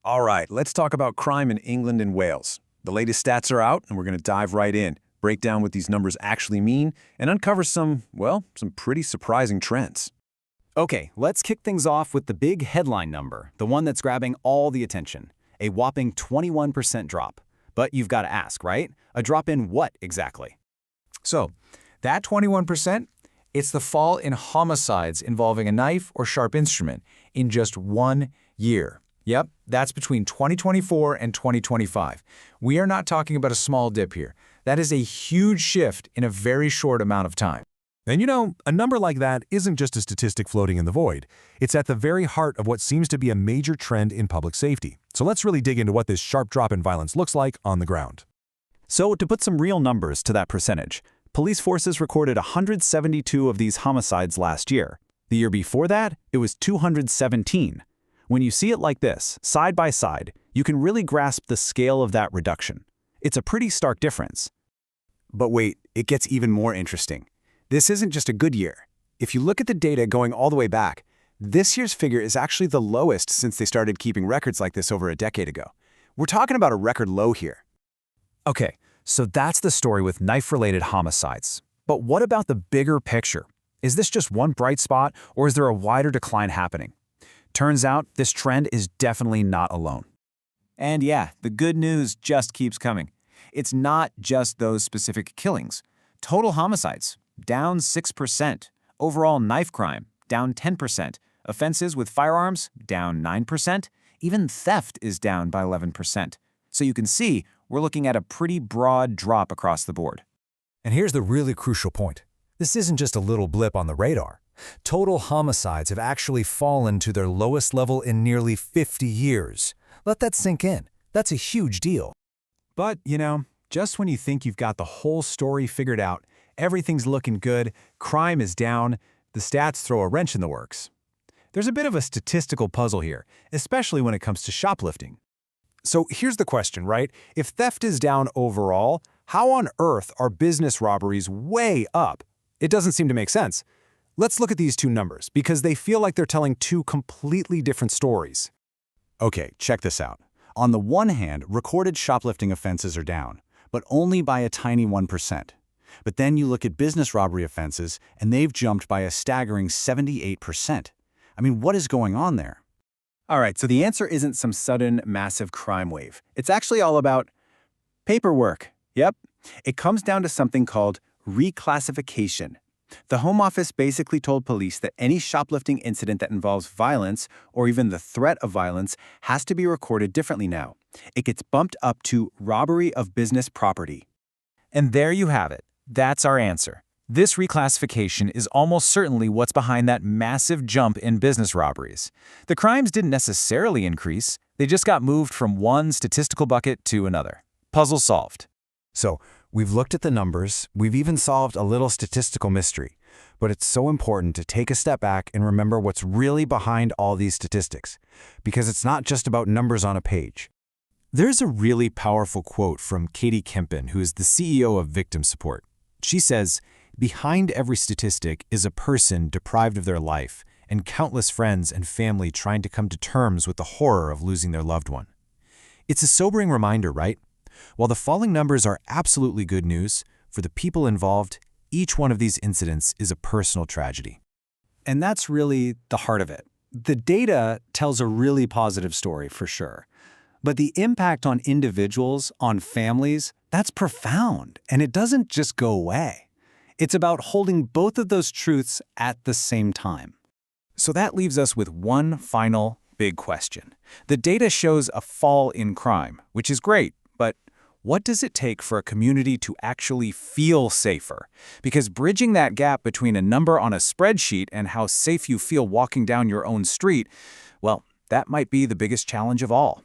All right, let's talk about crime in England and Wales. The latest stats are out, and we're going to dive right in, break down what these numbers actually mean, and uncover some pretty surprising trends. Okay, let's kick things off with the big headline number, the one that's grabbing all the attention. A whopping 21% drop. But you've got to ask, right? A drop in what exactly? So, that 21%, it's the fall in homicides involving a knife or sharp instrument in just 1 year. Yep, that's between 2024 and 2025. We are not talking about a small dip here. That is a huge shift in a very short amount of time. And a number like that isn't just a statistic floating in the void. It's at the very heart of what seems to be a major trend in public safety. So let's really dig into what this sharp drop in violence looks like on the ground. So to put some real numbers to that percentage, police forces recorded 172 of these homicides last year. The year before that, it was 217. When you see it like this, side by side, you can really grasp the scale of that reduction. It's a pretty stark difference. But wait, it gets even more interesting. This isn't just a good year. If you look at the data going all the way back, this year's figure is actually the lowest since they started keeping records like this over a decade ago. We're talking about a record low here. Okay, so that's the story with knife-related homicides. But what about the bigger picture? Is this just one bright spot, or is there a wider decline happening? Turns out, this trend is definitely not alone. And yeah, the good news just keeps coming. It's not just those specific killings. Total homicides, down 6%. Overall knife crime, down 10%. Offenses with firearms, down 9%. Even theft is down by 11%. So you can see, we're looking at a pretty broad drop across the board. And here's the really crucial point. This isn't just a little blip on the radar. Total homicides have actually fallen to their lowest level in nearly 50 years. Let that sink in. That's a huge deal. But, just when you think you've got the whole story figured out, everything's looking good, crime is down, the stats throw a wrench in the works. There's a bit of a statistical puzzle here, especially when it comes to shoplifting. So here's the question, right? If theft is down overall, how on earth are business robberies way up? It doesn't seem to make sense. Let's look at these two numbers, because they feel like they're telling two completely different stories. Okay, check this out. On the one hand, recorded shoplifting offenses are down, but only by a tiny 1%. But then you look at business robbery offenses, and they've jumped by a staggering 78%. I mean, what is going on there? All right, so the answer isn't some sudden, massive crime wave. It's actually all about paperwork. Yep. It comes down to something called reclassification. The Home Office basically told police that any shoplifting incident that involves violence, or even the threat of violence, has to be recorded differently now. It gets bumped up to robbery of business property. And there you have it. That's our answer. This reclassification is almost certainly what's behind that massive jump in business robberies. The crimes didn't necessarily increase. They just got moved from one statistical bucket to another. Puzzle solved. So, we've looked at the numbers, we've even solved a little statistical mystery, but it's so important to take a step back and remember what's really behind all these statistics, because it's not just about numbers on a page. There's a really powerful quote from Katie Kempen, who is the CEO of Victim Support. She says, "Behind every statistic is a person deprived of their life and countless friends and family trying to come to terms with the horror of losing their loved one." It's a sobering reminder, right? While the falling numbers are absolutely good news, for the people involved, each one of these incidents is a personal tragedy. And that's really the heart of it. The data tells a really positive story for sure. But the impact on individuals, on families, that's profound, and it doesn't just go away. It's about holding both of those truths at the same time. So that leaves us with one final big question. The data shows a fall in crime, which is great, but what does it take for a community to actually feel safer? Because bridging that gap between a number on a spreadsheet and how safe you feel walking down your own street, well, that might be the biggest challenge of all.